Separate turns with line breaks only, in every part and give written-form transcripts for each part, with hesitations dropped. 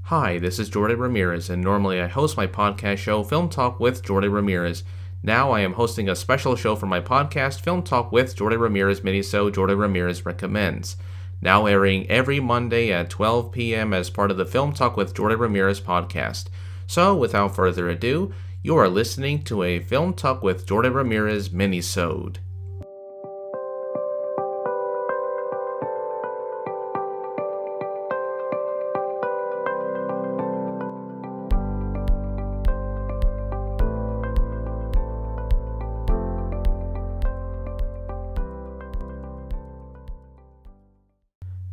Hi, this is Jordan Ramirez, and normally I host my podcast show, Film Talk with Jordan Ramirez. Now I am hosting a special show for my podcast, Film Talk with Jordan Ramirez Minisode Jordan Ramirez Recommends. Now airing every Monday at 12 p.m. as part of the Film Talk with Jordan Ramirez podcast. So, without further ado, you are listening to a Film Talk with Jordan Ramirez Minisode.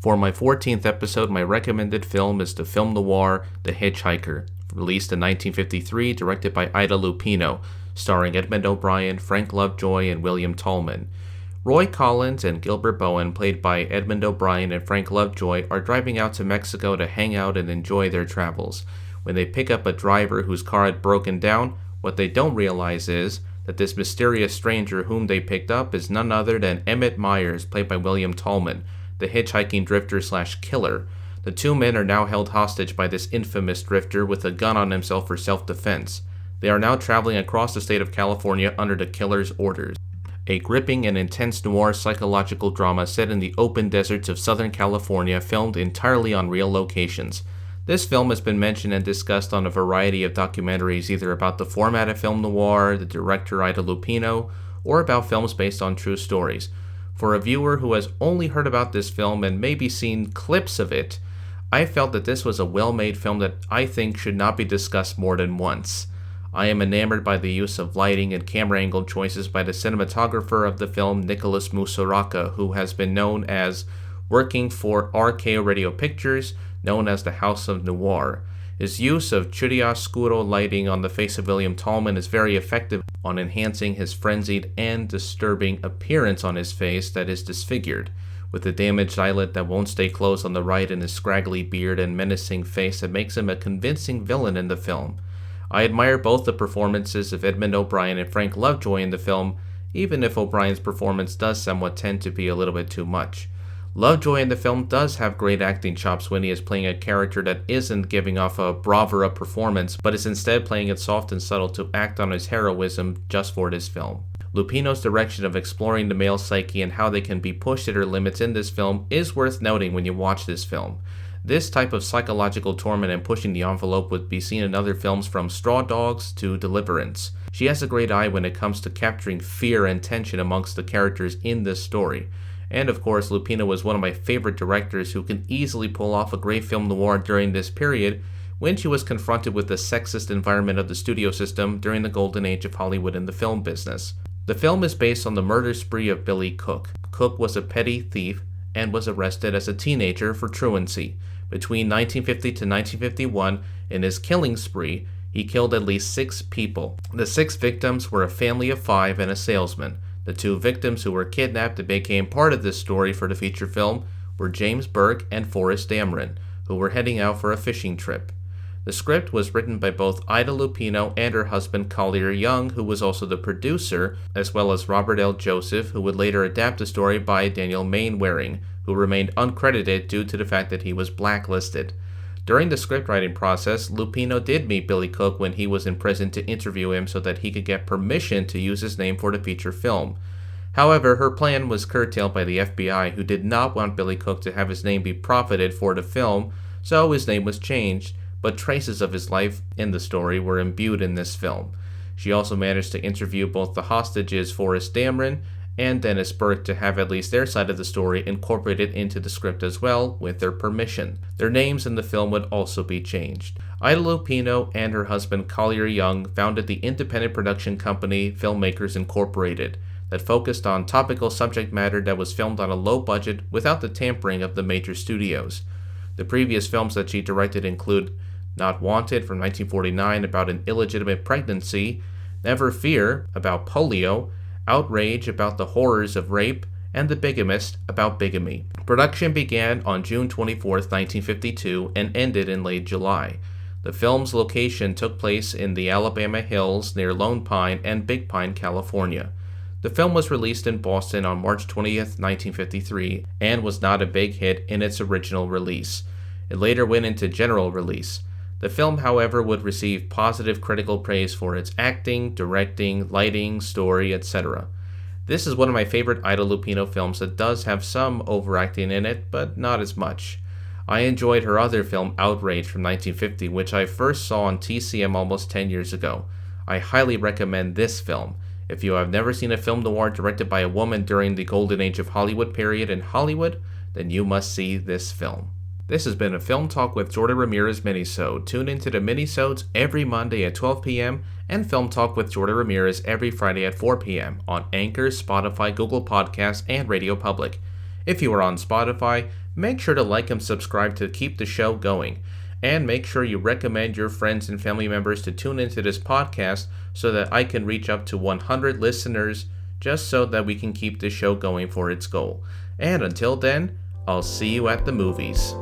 For my 14th episode, my recommended film is the film noir The Hitchhiker, released in 1953, directed by Ida Lupino, starring Edmund O'Brien, Frank Lovejoy, and William Tallman. Roy Collins and Gilbert Bowen, played by Edmund O'Brien and Frank Lovejoy, are driving out to Mexico to hang out and enjoy their travels. When they pick up a driver whose car had broken down, what they don't realize is that this mysterious stranger whom they picked up is none other than Emmett Myers, played by William Tallman, the hitchhiking drifter/killer. The two men are now held hostage by this infamous drifter with a gun on himself for self-defense. They are now traveling across the state of California under the killer's orders. A gripping and intense noir psychological drama set in the open deserts of Southern California, filmed entirely on real locations. This film has been mentioned and discussed on a variety of documentaries, either about the format of film noir, the director Ida Lupino, or about films based on true stories. For a viewer who has only heard about this film and maybe seen clips of it, I felt that this was a well-made film that I think should not be discussed more than once. I am enamored by the use of lighting and camera angle choices by the cinematographer of the film, Nicholas Musuraca, who has been known as working for RKO Radio Pictures, known as the House of Noir. His use of chiaroscuro lighting on the face of William Tallman is very effective on enhancing his frenzied and disturbing appearance on his face that is disfigured, with a damaged eyelid that won't stay closed on the right and his scraggly beard and menacing face that makes him a convincing villain in the film. I admire both the performances of Edmund O'Brien and Frank Lovejoy in the film, even if O'Brien's performance does somewhat tend to be a little bit too much. Lovejoy in the film does have great acting chops when he is playing a character that isn't giving off a bravura performance, but is instead playing it soft and subtle to act on his heroism just for this film. Lupino's direction of exploring the male psyche and how they can be pushed to their limits in this film is worth noting when you watch this film. This type of psychological torment and pushing the envelope would be seen in other films from Straw Dogs to Deliverance. She has a great eye when it comes to capturing fear and tension amongst the characters in this story. And of course, Lupino was one of my favorite directors who can easily pull off a great film noir during this period when she was confronted with the sexist environment of the studio system during the golden age of Hollywood in the film business. The film is based on the murder spree of Billy Cook. Cook was a petty thief and was arrested as a teenager for truancy. Between 1950 to 1951, in his killing spree, he killed at least 6 people. The 6 victims were a family of 5 and a salesman. The 2 victims who were kidnapped and became part of this story for the feature film were James Burke and Forrest Dameron, who were heading out for a fishing trip. The script was written by both Ida Lupino and her husband Collier Young, who was also the producer, as well as Robert L. Joseph, who would later adapt the story by Daniel Mainwaring, who remained uncredited due to the fact that he was blacklisted. During the scriptwriting process, Lupino did meet Billy Cook when he was in prison to interview him so that he could get permission to use his name for the feature film. However, her plan was curtailed by the FBI, who did not want Billy Cook to have his name be profited for the film, so his name was changed, but traces of his life in the story were imbued in this film. She also managed to interview both the hostages Forrest Dameron and Dennis Burke to have at least their side of the story incorporated into the script as well, with their permission. Their names in the film would also be changed. Ida Lupino and her husband Collier Young founded the independent production company Filmmakers Incorporated that focused on topical subject matter that was filmed on a low budget without the tampering of the major studios. The previous films that she directed include Not Wanted from 1949 about an illegitimate pregnancy, Never Fear about polio, Outrage about the horrors of rape, and The Bigamist about bigamy. Production began on June 24, 1952 and ended in late July. The film's location took place in the Alabama Hills near Lone Pine and Big Pine, California. The film was released in Boston on March 20, 1953, and was not a big hit in its original release. It later went into general release. The film, however, would receive positive critical praise for its acting, directing, lighting, story, etc. This is one of my favorite Ida Lupino films that does have some overacting in it, but not as much. I enjoyed her other film, Outrage, from 1950, which I first saw on TCM almost 10 years ago. I highly recommend this film. If you have never seen a film noir directed by a woman during the golden age of Hollywood period in Hollywood, then you must see this film. This has been a Film Talk with Jordan Ramirez Minisode. Tune into the Minisodes every Monday at 12 p.m. and Film Talk with Jordan Ramirez every Friday at 4 p.m. on Anchor, Spotify, Google Podcasts, and Radio Public. If you are on Spotify, make sure to like and subscribe to keep the show going. And make sure you recommend your friends and family members to tune into this podcast so that I can reach up to 100 listeners, just so that we can keep the show going for its goal. And until then, I'll see you at the movies.